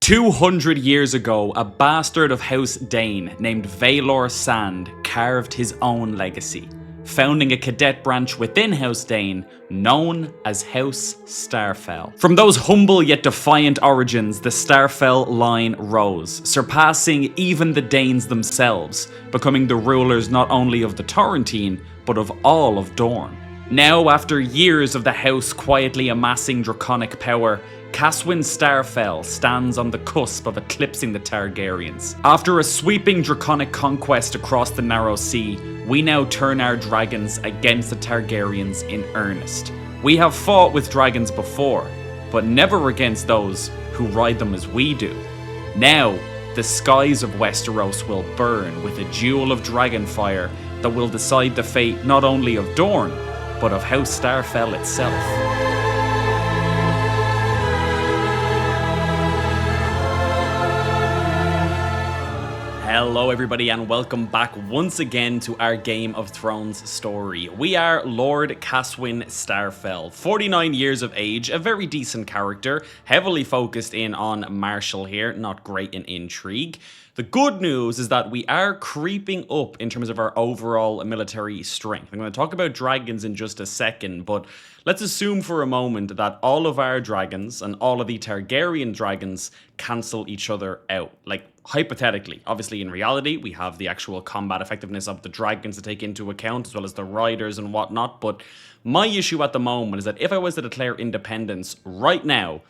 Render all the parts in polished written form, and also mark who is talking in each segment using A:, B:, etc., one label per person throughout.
A: 200 years ago, a bastard of House Dane named Vaelor Sand carved his own legacy, founding a cadet branch within House Dane known as House Starfell. From those humble yet defiant origins, the Starfell line rose, surpassing even the Danes themselves, becoming the rulers not only of the Torrentine, but of all of Dorne. Now, after years of the house quietly amassing draconic power, Caswyn Starfell stands on the cusp of eclipsing the Targaryens. After a sweeping draconic conquest across the Narrow Sea, we now turn our dragons against the Targaryens in earnest. We have fought with dragons before, but never against those who ride them as we do. Now, the skies of Westeros will burn with a duel of dragonfire that will decide the fate not only of Dorne, but of House Starfell itself. Hello everybody and welcome back once again to our Game of Thrones story. We are Lord Caswyn Starfell, 49 years of age, a very decent character, heavily focused in on martial here, not great in intrigue. The good news is that we are creeping up in terms of our overall military strength. I'm going to talk about dragons in just a second, but let's assume for a moment that all of our dragons and all of the Targaryen dragons cancel each other out. Like, hypothetically. Obviously, in reality, we have the actual combat effectiveness of the dragons to take into account, as well as the riders and whatnot, but my issue at the moment is that if I was to declare independence right now,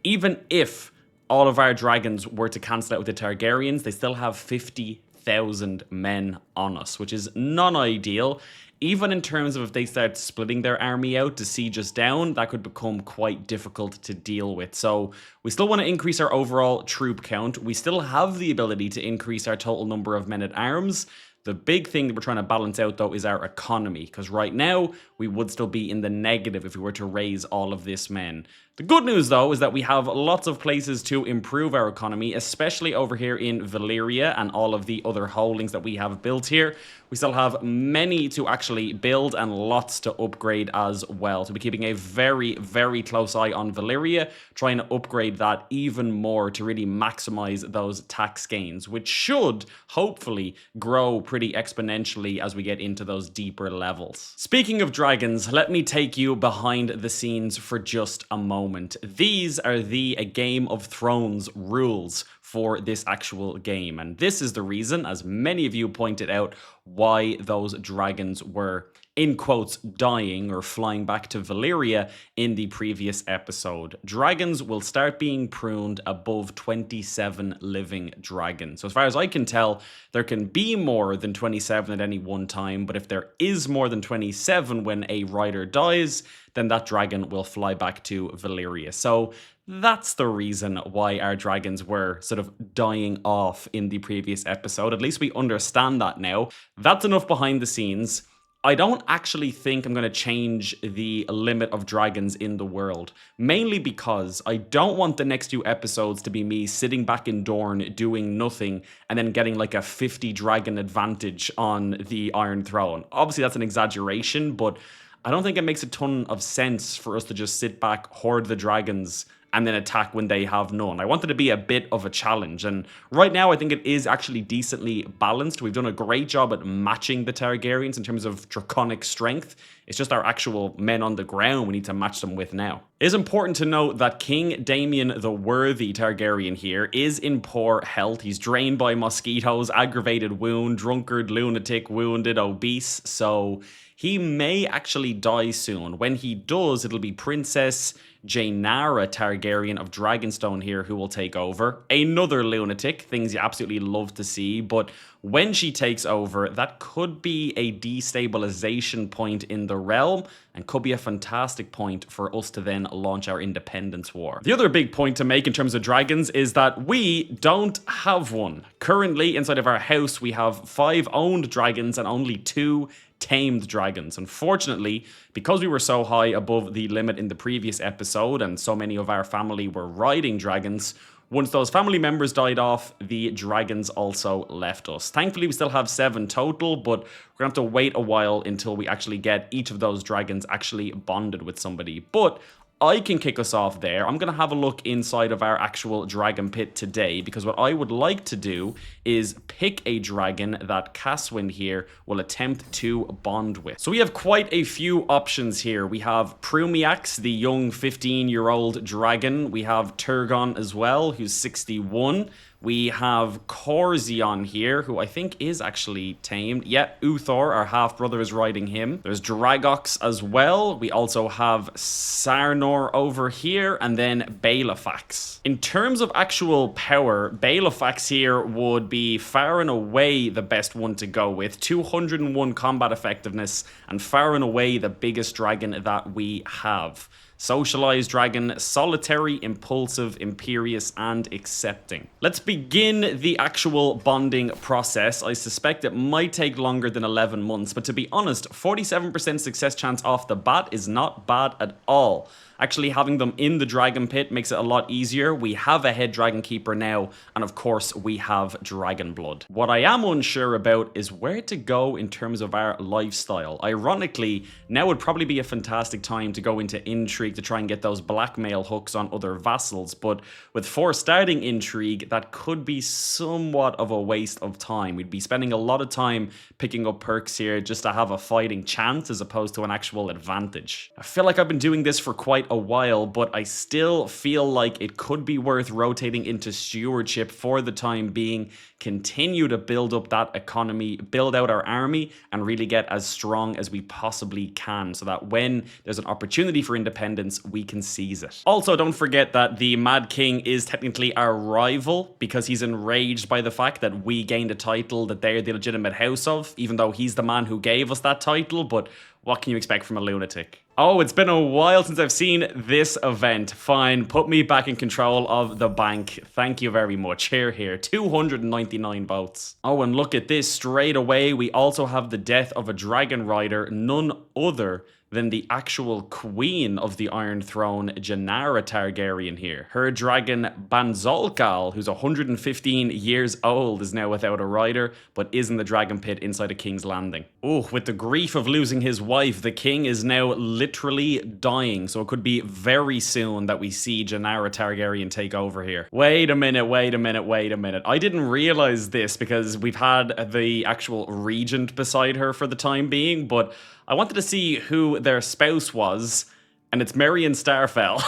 A: even if all of our dragons were to cancel out with the Targaryens, they still have 50,000 men on us, which is non-ideal. Even in terms of if they start splitting their army out to siege us down, that could become quite difficult to deal with. So we still want to increase our overall troop count. We still have the ability to increase our total number of men at arms. The big thing that we're trying to balance out, though, is our economy, because right now we would still be in the negative if we were to raise all of this men. The good news, though, is that we have lots of places to improve our economy, especially over here in Valyria and all of the other holdings that we have built here. We still have many to actually build and lots to upgrade as well. So we're keeping a very, very close eye on Valyria, trying to upgrade that even more to really maximize those tax gains, which should hopefully grow pretty exponentially as we get into those deeper levels. Speaking of dragons, let me take you behind the scenes for just a moment. These are the Game of Thrones rules for this actual game, and this is the reason, as many of you pointed out, why those dragons were, in quotes, dying or flying back to Valyria in the previous episode. Dragons will start being pruned above 27 living dragons. So as far as I can tell, there can be more than 27 at any one time, but if there is more than 27 when a rider dies, then that dragon will fly back to Valyria. So that's the reason why our dragons were sort of dying off in the previous episode. At least we understand that now. That's enough behind the scenes. I don't actually think I'm going to change the limit of dragons in the world, mainly because I don't want the next few episodes to be me sitting back in Dorne doing nothing and then getting like a 50 dragon advantage on the Iron Throne. Obviously, that's an exaggeration, but I don't think it makes a ton of sense for us to just sit back, hoard the dragons, and then attack when they have none. I want it to be a bit of a challenge, and right now I think it is actually decently balanced. We've done a great job at matching the Targaryens in terms of draconic strength. It's just our actual men on the ground we need to match them with now. It is important to note that King Daemion the Worthy Targaryen here is in poor health. He's drained by mosquitoes, aggravated wound, drunkard, lunatic, wounded, obese, so he may actually die soon. When he does, it'll be Princess Rhaenyra Targaryen of Dragonstone here who will take over. Another lunatic, things you absolutely love to see, but when she takes over, that could be a destabilization point in the realm and could be a fantastic point for us to then launch our independence war. The other big point to make in terms of dragons is that we don't have one. Currently, inside of our house, we have 5 owned dragons and only 2 tamed dragons. Unfortunately, because we were so high above the limit in the previous episode and so many of our family were riding dragons, once those family members died off, the dragons also left us. Thankfully, we still have 7 total, but we're going to have to wait a while until we actually get each of those dragons actually bonded with somebody. But I can kick us off there. I'm going to have a look inside of our actual dragon pit today, because what I would like to do is pick a dragon that Caswin here will attempt to bond with. So we have quite a few options here. We have Prumiax, the young 15-year-old dragon. We have Turgon as well, who's 61. We have Corzion here, who I think is actually tamed. Yeah, Uthor, our half-brother, is riding him. There's Dragox as well. We also have Sarnor over here, and then Balefax. In terms of actual power, Balefax here would be far and away the best one to go with. 201 combat effectiveness, and far and away the biggest dragon that we have. Socialized dragon, solitary, impulsive, imperious, and accepting. Let's begin the actual bonding process. I suspect it might take longer than 11 months, but to be honest, 47% success chance off the bat is not bad at all. Actually, having them in the dragon pit makes it a lot easier. We have a head dragon keeper now, and of course, we have dragon blood. What I am unsure about is where to go in terms of our lifestyle. Ironically, now would probably be a fantastic time to go into intrigue to try and get those blackmail hooks on other vassals, but with 4 starting intrigue, that could be somewhat of a waste of time. We'd be spending a lot of time picking up perks here just to have a fighting chance as opposed to an actual advantage. I feel like I've been doing this for quite a while, but I still feel like it could be worth rotating into stewardship for the time being, continue to build up that economy, build out our army, and really get as strong as we possibly can so that when there's an opportunity for independence, we can seize it. Also, don't forget that the Mad King is technically our rival because he's enraged by the fact that we gained a title that they're the legitimate house of, even though he's the man who gave us that title, but what can you expect from a lunatic? Oh, it's been a while since I've seen this event. Fine, put me back in control of the bank. Thank you very much. Here. 299 votes. Oh, and look at this. Straight away, we also have the death of a dragon rider, none other than the actual queen of the Iron Throne, Janara Targaryen here. Her dragon Banzolkal, who's 115 years old, is now without a rider, but is in the dragon pit inside of King's Landing. Oh, with the grief of losing his wife, the king is now literally dying, so it could be very soon that we see Janara Targaryen take over here. Wait a minute. I didn't realize this because we've had the actual regent beside her for the time being, but I wanted to see who their spouse was, and it's Marion Starfell.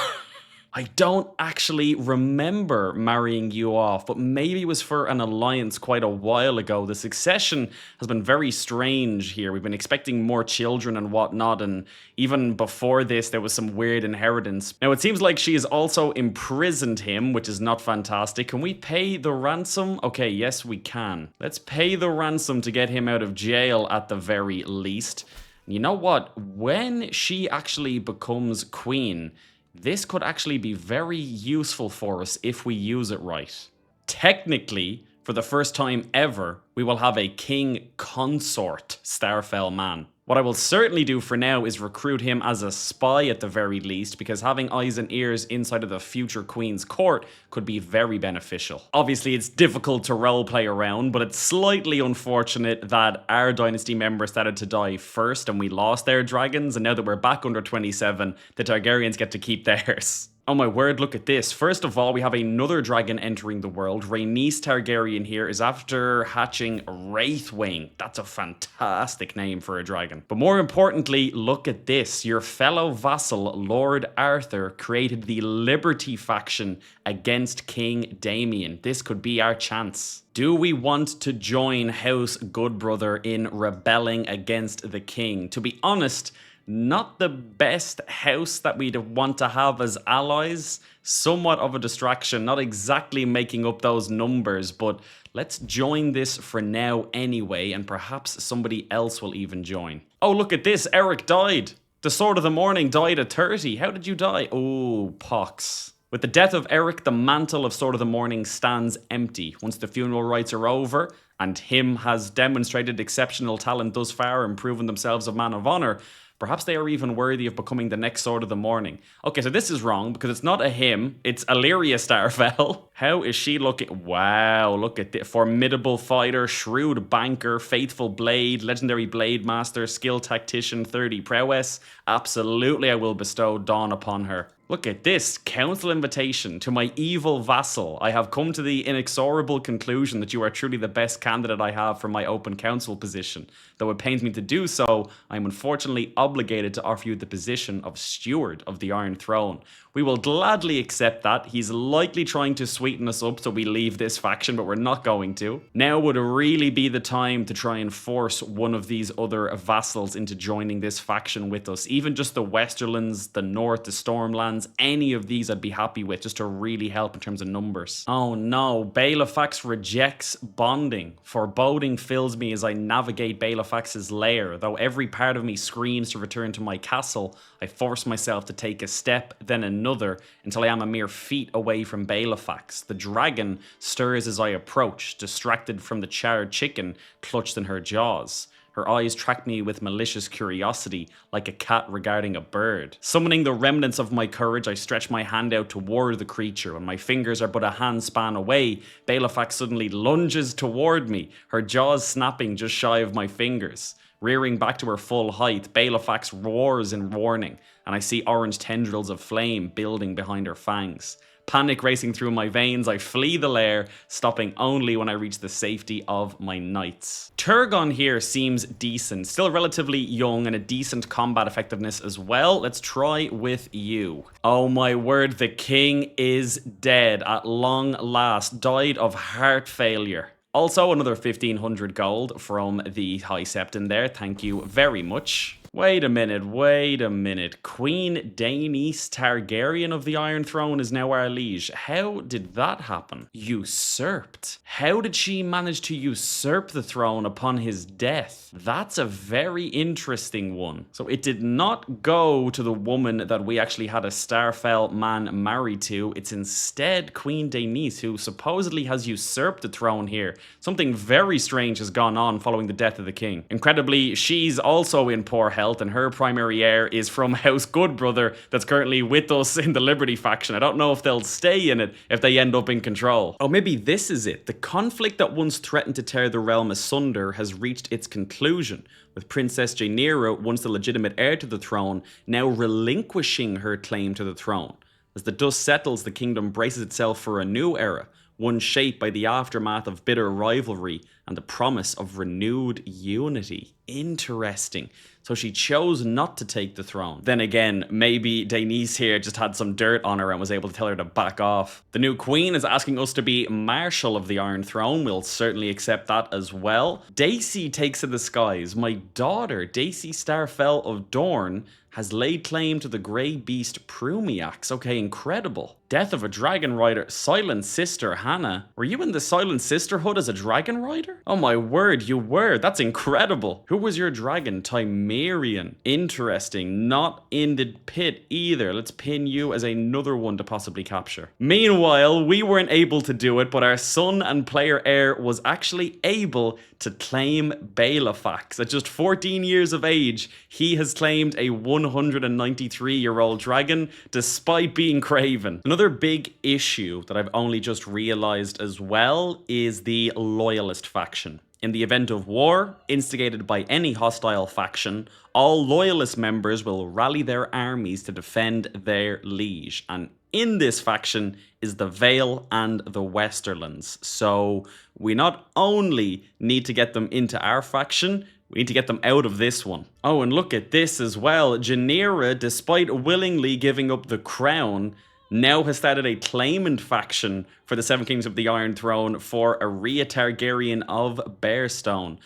A: I don't actually remember marrying you off, but maybe it was for an alliance quite a while ago. The succession has been very strange here. We've been expecting more children and whatnot, and even before this, there was some weird inheritance. Now, it seems like she has also imprisoned him, which is not fantastic. Can we pay the ransom? Okay, yes, we can. Let's pay the ransom to get him out of jail at the very least. You know what? When she actually becomes queen, this could actually be very useful for us if we use it right. Technically, for the first time ever, we will have a king consort Starfell man. What I will certainly do for now is recruit him as a spy at the very least, because having eyes and ears inside of the future queen's court could be very beneficial. Obviously, it's difficult to roleplay around, but it's slightly unfortunate that our dynasty member started to die first and we lost their dragons, and now that we're back under 27, the Targaryens get to keep theirs. Oh my word, look at this. First of all, we have another dragon entering the world. Rhaenys Targaryen here is after hatching Wraithwing. That's a fantastic name for a dragon. But more importantly, look at this. Your fellow vassal, Lord Arthur, created the Liberty faction against King Daemion. This could be our chance. Do we want to join House Goodbrother in rebelling against the king? To be honest, not the best house that we'd want to have as allies. Somewhat of a distraction, not exactly making up those numbers, but let's join this for now anyway, and perhaps somebody else will even join. Oh, look at this. Eric died. The Sword of the Morning died at 30. How did you die? Oh, pox. With the death of Eric, the mantle of Sword of the Morning stands empty. Once the funeral rites are over, and him has demonstrated exceptional talent thus far and proven themselves a man of honor, perhaps they are even worthy of becoming the next Sword of the Morning. Okay, so this is wrong because it's not a him. It's Illyria Starfell. How is she looking? Wow, look at this. Formidable fighter, shrewd banker, faithful blade, legendary blade master, skilled tactician, 30 prowess. Absolutely, I will bestow Dawn upon her. Look at this council invitation to my evil vassal. I have come to the inexorable conclusion that you are truly the best candidate I have for my open council position. Though it pains me to do so, I am unfortunately obligated to offer you the position of steward of the Iron Throne. We will gladly accept that. He's likely trying to sweeten us up so we leave this faction, but we're not going to. Now would really be the time to try and force one of these other vassals into joining this faction with us. Even just the Westerlands, the North, the Stormlands, any of these I'd be happy with just to really help in terms of numbers. Oh no, Balefax rejects bonding. Foreboding fills me as I navigate Balefax's lair. Though every part of me screams to return to my castle, I force myself to take a step, then another, until I am a mere feet away from Balefax. The dragon stirs as I approach, distracted from the charred chicken clutched in her jaws. Her eyes track me with malicious curiosity, like a cat regarding a bird. Summoning the remnants of my courage, I stretch my hand out toward the creature. When my fingers are but a handspan away, Balefax suddenly lunges toward me, her jaws snapping just shy of my fingers. Rearing back to her full height, Balefax roars in warning, and I see orange tendrils of flame building behind her fangs. Panic racing through my veins, I flee the lair, stopping only when I reach the safety of my knights. Turgon here seems decent, still relatively young and a decent combat effectiveness as well. Let's try with you. Oh my word, the king is dead at long last, died of heart failure. Also, another 1500 gold from the High Septon there. Thank you very much. Wait a minute. Queen Daenice Targaryen of the Iron Throne is now our liege. How did that happen? Usurped. How did she manage to usurp the throne upon his death? That's a very interesting one. So it did not go to the woman that we actually had a Starfell man married to. It's instead Queen Daenice, who supposedly has usurped the throne here. Something very strange has gone on following the death of the king. Incredibly, she's also in poor health, and her primary heir is from House Goodbrother that's currently with us in the Liberty faction. I don't know if they'll stay in it if they end up in control. Oh, maybe this is it. The conflict that once threatened to tear the realm asunder has reached its conclusion, with Princess Rhaenyra, once the legitimate heir to the throne, now relinquishing her claim to the throne. As the dust settles, the kingdom braces itself for a new era, one shaped by the aftermath of bitter rivalry and the promise of renewed unity. Interesting. So she chose not to take the throne. Then again, maybe Daenice here just had some dirt on her and was able to tell her to back off. The new queen is asking us to be Marshal of the Iron Throne. We'll certainly accept that as well. Daisy takes to the skies. My daughter, Daisy Starfell of Dorne, has laid claim to the grey beast Prumiax. Okay, incredible. Death of a dragon rider. Silent Sister Hannah. Were you in the Silent Sisterhood as a dragon rider? Oh my word, you were. That's incredible. Who was your dragon? Timerian. Interesting. Not in the pit either. Let's pin you as another one to possibly capture. Meanwhile, we weren't able to do it, but our son and player heir was actually able to claim Balefax. At just 14 years of age, he has claimed a 193-year-old dragon, despite being craven. Another big issue that I've only just realized as well is the Loyalist faction. In the event of war, instigated by any hostile faction, all Loyalist members will rally their armies to defend their liege. And in this faction is the Vale and the Westerlands. So we not only need to get them into our faction, we need to get them out of this one. Oh, and look at this as well. Rhaenyra, despite willingly giving up the crown, now has started a claimant faction for the Seven Kings of the Iron Throne for Arya Targaryen of Bearstone.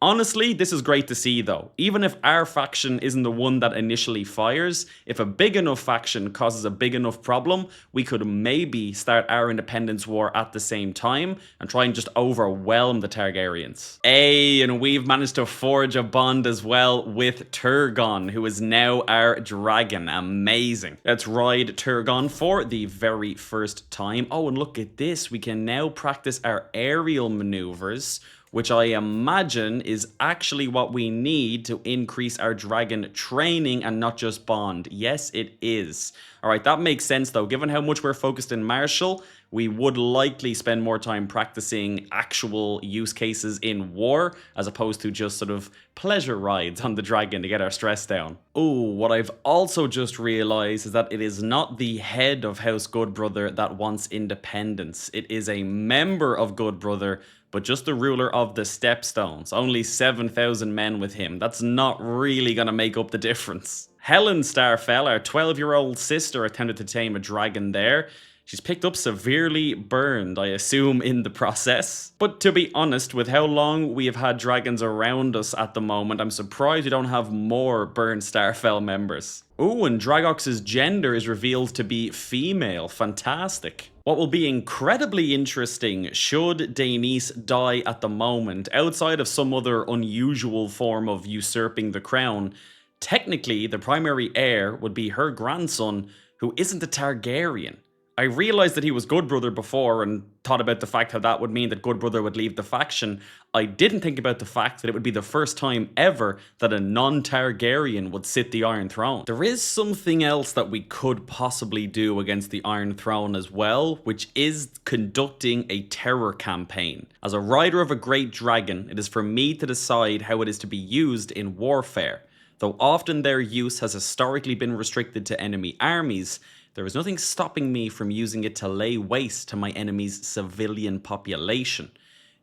A: Honestly, this is great to see though. Even if our faction isn't the one that initially fires, if a big enough faction causes a big enough problem, we could maybe start our independence war at the same time and try and just overwhelm the Targaryens. Hey, and we've managed to forge a bond as well with Turgon, who is now our dragon. Amazing. Let's ride Turgon for the very first time. Oh, and look at this. We can now practice our aerial maneuvers, which I imagine is actually what we need to increase our dragon training and not just bond. Yes, it is. Alright, that makes sense though. Given how much we're focused in martial, we would likely spend more time practicing actual use cases in war, as opposed to just sort of pleasure rides on the dragon to get our stress down. Ooh, what I've also just realized is that it is not the head of House Goodbrother that wants independence. It is a member of Goodbrother, but just the ruler of the Stepstones. Only 7,000 men with him. That's not really gonna make up the difference. Helen Starfell, our 12-year-old sister, attempted to tame a dragon there. She's picked up severely burned, I assume, in the process. But to be honest, with how long we have had dragons around us at the moment, I'm surprised we don't have more burned Starfell members. Ooh, and Dragox's gender is revealed to be female. Fantastic. What will be incredibly interesting, should Daenerys die at the moment, outside of some other unusual form of usurping the crown, technically the primary heir would be her grandson, who isn't a Targaryen. I realized that he was Goodbrother before and thought about the fact how that would mean that Goodbrother would leave the faction. I didn't think about the fact that it would be the first time ever that a non-Targaryen would sit the Iron Throne. There is something else that we could possibly do against the Iron Throne as well, which is conducting a terror campaign. As a rider of a great dragon, it is for me to decide how it is to be used in warfare. Though often their use has historically been restricted to enemy armies, there is nothing stopping me from using it to lay waste to my enemy's civilian population.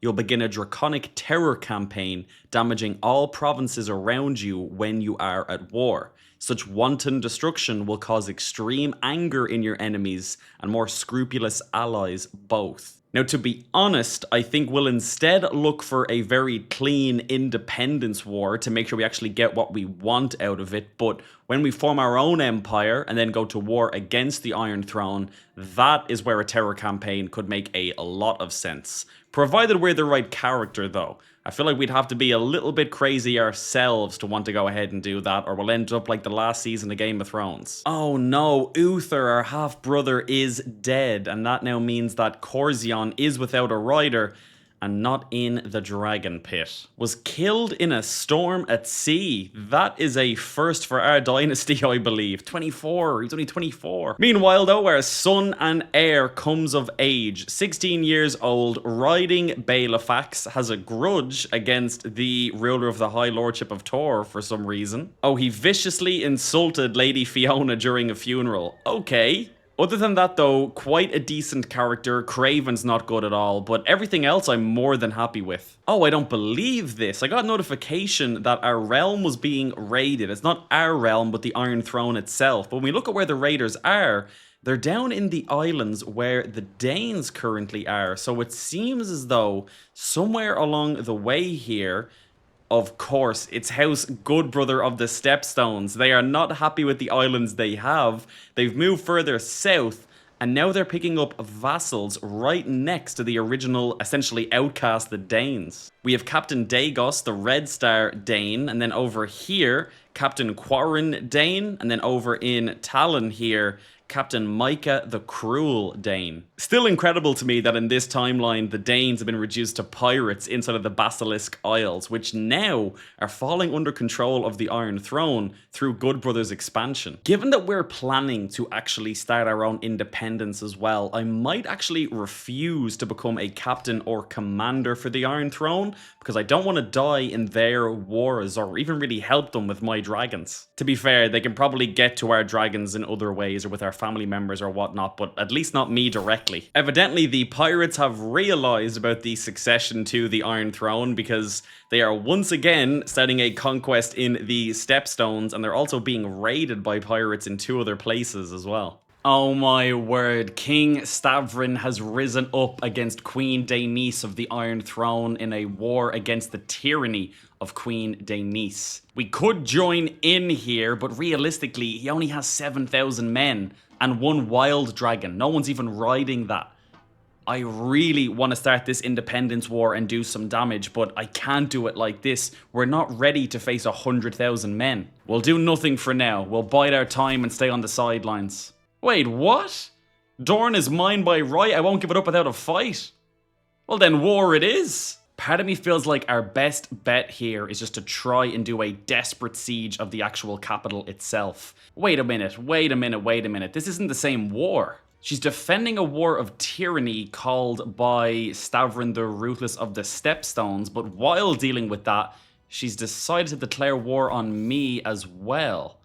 A: You'll begin a draconic terror campaign, damaging all provinces around you when you are at war. Such wanton destruction will cause extreme anger in your enemies and more scrupulous allies both. Now, to be honest, I think we'll instead look for a very clean independence war to make sure we actually get what we want out of it. But when we form our own empire and then go to war against the Iron Throne, that is where a terror campaign could make a lot of sense. Provided we're the right character, though. I feel like we'd have to be a little bit crazy ourselves to want to go ahead and do that, or we'll end up like the last season of Game of Thrones. Oh no, Uther, our half-brother, is dead, and that now means that Corzion is without a rider, and not in the dragon pit. Was killed in a storm at sea. That is a first for our dynasty, I believe. 24, he's only 24. Meanwhile though, our son and heir comes of age, 16 years old, riding Bailifax, has a grudge against the ruler of the High Lordship of Tor for some reason. Oh, he viciously insulted Lady Fiona during a funeral. Okay. Other than that though, quite a decent character. Craven's not good at all, but everything else I'm more than happy with. Oh, I don't believe this. I got notification that our realm was being raided. It's not our realm, but the Iron Throne itself. But when we look at where the raiders are, they're down in the islands where the Danes currently are. So it seems as though somewhere along the way here, of course, it's House Goodbrother of the Stepstones. They are not happy with the islands they have. They've moved further south, and now they're picking up vassals right next to the original, essentially outcast, the Danes. We have Captain Dagos, the Red Star Dane, and then over here, Captain Quarren Dane, and then over in Talon here, Captain Micah the Cruel Dane. Still incredible to me that in this timeline, the Danes have been reduced to pirates inside of the Basilisk Isles, which now are falling under control of the Iron Throne through Goodbrother's expansion. Given that we're planning to actually start our own independence as well, I might actually refuse to become a captain or commander for the Iron Throne, because I don't want to die in their wars or even really help them with my dragons. To be fair, they can probably get to our dragons in other ways or with our family members or whatnot, but at least not me directly. Evidently, the pirates have realized about the succession to the Iron Throne, because they are once again starting a conquest in the Stepstones, and they're also being raided by pirates in 2 other places as well. Oh my word, King Stavrin has risen up against Queen Daenerys of the Iron Throne in a war against the tyranny of Queen Daenerys. We could join in here, but realistically, he only has 7,000 men and 1 wild dragon. No one's even riding that. I really want to start this independence war and do some damage, but I can't do it like this. We're not ready to face 100,000 men. We'll do nothing for now. We'll bide our time and stay on the sidelines. Wait, what? Dorne is mine by right. I won't give it up without a fight. Well then, war it is. Part of me feels like our best bet here is just to try and do a desperate siege of the actual capital itself. Wait a minute. This isn't the same war. She's defending a war of tyranny called by Stavrin the Ruthless of the Stepstones, but while dealing with that, she's decided to declare war on me as well.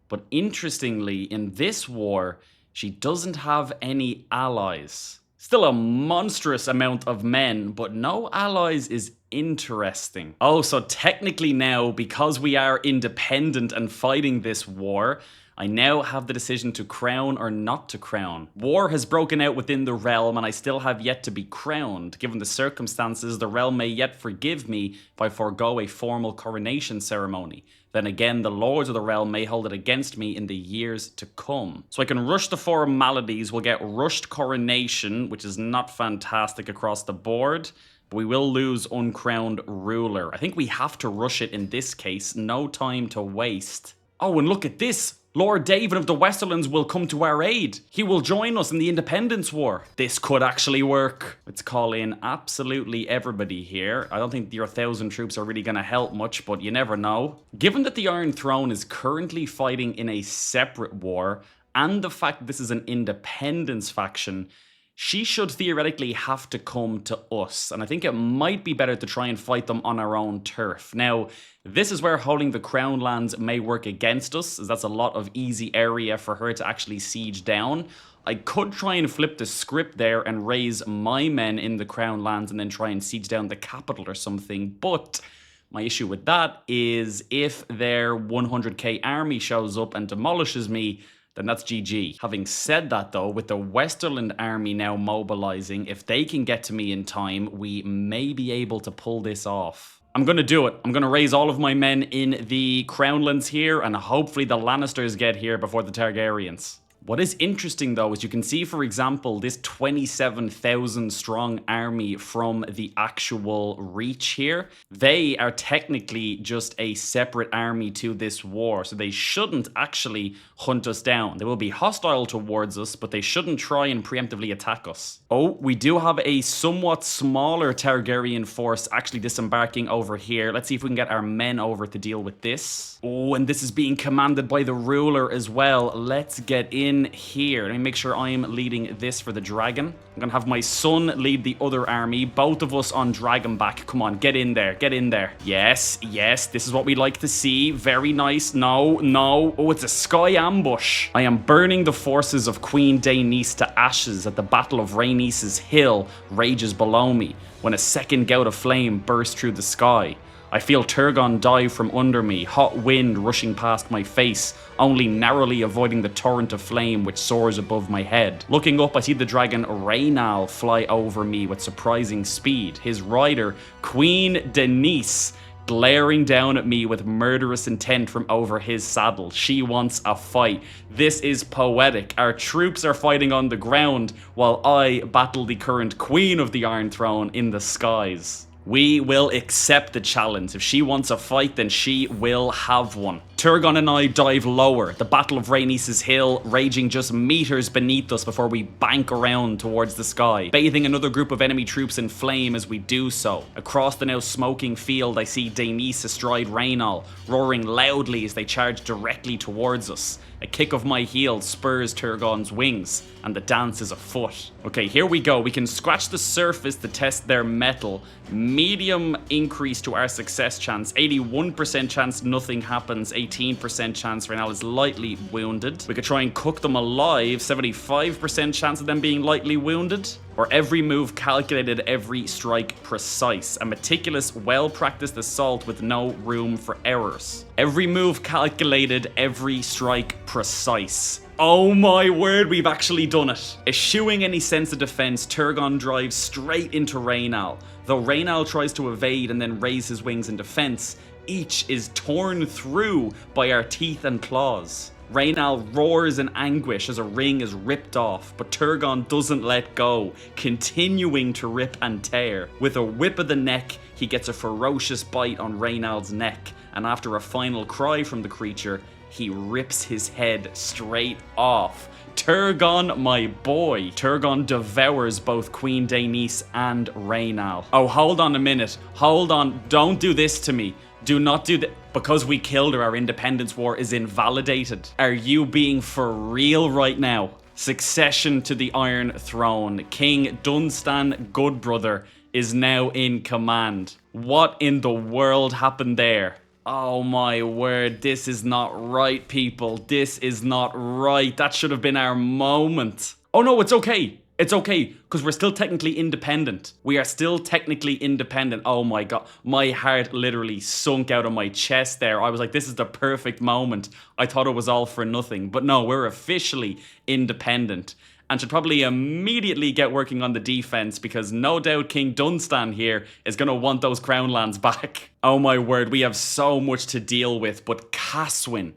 A: But interestingly, in this war, she doesn't have any allies. Still a monstrous amount of men, but no allies is interesting. Oh, so technically now, because we are independent and fighting this war, I now have the decision to crown or not to crown. War has broken out within the realm and I still have yet to be crowned. Given the circumstances, the realm may yet forgive me if I forego a formal coronation ceremony. Then again, the lords of the realm may hold it against me in the years to come. So I can rush the formalities, we'll get rushed coronation, which is not fantastic across the board. But we will lose uncrowned ruler. I think we have to rush it in this case, no time to waste. Oh, and look at this! Lord David of the Westerlands will come to our aid. He will join us in the Independence War. This could actually work. Let's call in absolutely everybody here. I don't think your 1,000 troops are really going to help much, but you never know. Given that the Iron Throne is currently fighting in a separate war, and the fact that this is an independence faction, she should theoretically have to come to us, and I think it might be better to try and fight them on our own turf. Now, this is where holding the Crown lands may work against us, as that's a lot of easy area for her to actually siege down. I could try and flip the script there and raise my men in the Crown lands and then try and siege down the capital or something, but my issue with that is if their 100k army shows up and demolishes me, then that's GG. Having said that though, with the Westerland army now mobilizing, if they can get to me in time, we may be able to pull this off. I'm gonna do it. I'm gonna raise all of my men in the Crownlands here, and hopefully the Lannisters get here before the Targaryens. What is interesting though is you can see, for example, this 27,000 strong army from the actual Reach here. They are technically just a separate army to this war, so they shouldn't actually hunt us down. They will be hostile towards us, but they shouldn't try and preemptively attack us. Oh, we do have a somewhat smaller Targaryen force actually disembarking over here. Let's see if we can get our men over to deal with this. Oh, and this is being commanded by the ruler as well. Let's get in here. Let me make sure I'm leading this for the dragon. I'm gonna have my son lead the other army, both of us on dragon back. Come on, get in there, get in there. Yes, yes, this is what we like to see. Very nice. No, no. Oh, it's a sky ambush. I am burning the forces of Queen Daenice to ashes at the Battle of Rhaenys' Hill rages below me when a second gout of flame bursts through the sky. I feel Turgon dive from under me, hot wind rushing past my face, only narrowly avoiding the torrent of flame which soars above my head. Looking up, I see the dragon Rhaenal fly over me with surprising speed, his rider, Queen Daenice, glaring down at me with murderous intent from over his saddle. She wants a fight. This is poetic. Our troops are fighting on the ground, while I battle the current Queen of the Iron Throne in the skies. We will accept the challenge. If she wants a fight, then she will have one. Turgon and I dive lower, the Battle of Rhaenys' Hill raging just meters beneath us before we bank around towards the sky, bathing another group of enemy troops in flame as we do so. Across the now smoking field, I see Daenice astride Rhaenal, roaring loudly as they charge directly towards us. A kick of my heel spurs Turgon's wings, and the dance is afoot. Okay, here we go. We can scratch the surface to test their mettle. Medium increase to our success chance. 81% chance nothing happens. 18% chance Rhaenal is lightly wounded. We could try and cook them alive. 75% chance of them being lightly wounded. Or every move calculated, every strike precise. A meticulous, well-practiced assault with no room for errors. Every move calculated, every strike precise. Oh my word, we've actually done it. Eschewing any sense of defense, Turgon drives straight into Rhaenal. Though Rhaenal tries to evade and then raise his wings in defense, each is torn through by our teeth and claws. Rhaenal roars in anguish as a ring is ripped off, but Turgon doesn't let go, continuing to rip and tear. With a whip of the neck, he gets a ferocious bite on Rhaenal's neck, and after a final cry from the creature, he rips his head straight off. Turgon, my boy. Turgon devours both Queen Daenys and Rhaenal. Oh, hold on a minute. Hold on. Don't do this to me. Do not do that. Because we killed her, our independence war is invalidated. Are you being for real right now? Succession to the Iron Throne. King Dunstan Goodbrother is now in command. What in the world happened there? Oh my word, this is not right, people. This is not right. That should have been our moment. Oh no, it's okay. It's okay, because we're still technically independent. We are still technically independent. Oh my god, my heart literally sunk out of my chest there. I was like, this is the perfect moment. I thought it was all for nothing. But no, we're officially independent. And should probably immediately get working on the defense, because no doubt King Dunstan here is going to want those crown lands back. Oh my word, we have so much to deal with. But Caswin,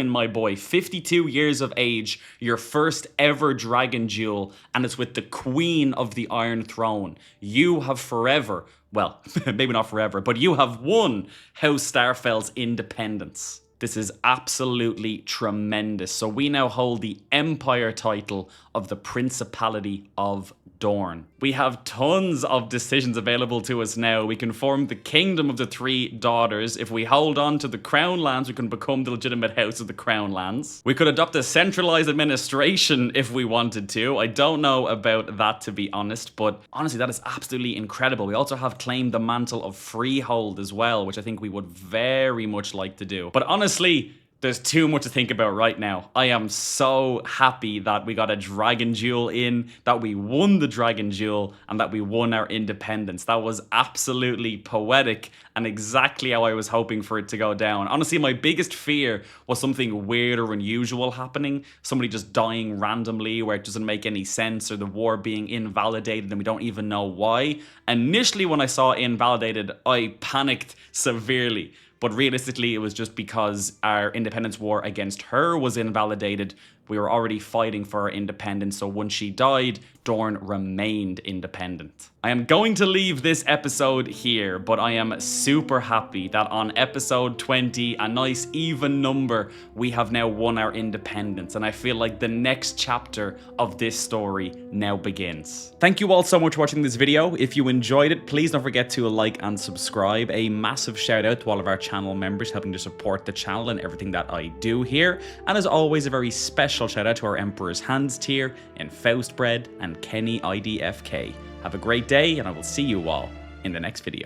A: my boy, 52 years of age, your first ever dragon duel, and it's with the Queen of the Iron Throne. You have forever, well, maybe not forever, but you have won House Starfell's independence. This is absolutely tremendous. So we now hold the Empire title of the Principality of Dorne. We have tons of decisions available to us now. We can form the Kingdom of the Three Daughters. If we hold on to the Crown Lands, we can become the legitimate House of the Crown Lands. We could adopt a centralized administration if we wanted to. I don't know about that, to be honest, but honestly, that is absolutely incredible. We also have claimed the mantle of Freehold as well, which I think we would very much like to do. But honestly, there's too much to think about right now. I am so happy that we got a dragon duel in, that we won the dragon duel, and that we won our independence. That was absolutely poetic and exactly how I was hoping for it to go down. Honestly, my biggest fear was something weird or unusual happening. Somebody just dying randomly where it doesn't make any sense, or the war being invalidated and we don't even know why. Initially, when I saw invalidated, I panicked severely. But realistically, it was just because our independence war against her was invalidated. We were already fighting for our independence, so once she died, Dorne remained independent. I am going to leave this episode here, but I am super happy that on episode 20, a nice even number, we have now won our independence, and I feel like the next chapter of this story now begins. Thank you all so much for watching this video. If you enjoyed it, please don't forget to like and subscribe. A massive shout out to all of our channel members helping to support the channel and everything that I do here. And as always, a very special shout out to our Emperor's Hands tier in Faustbread and Kenny IDFK. Have a great day, and I will see you all in the next video.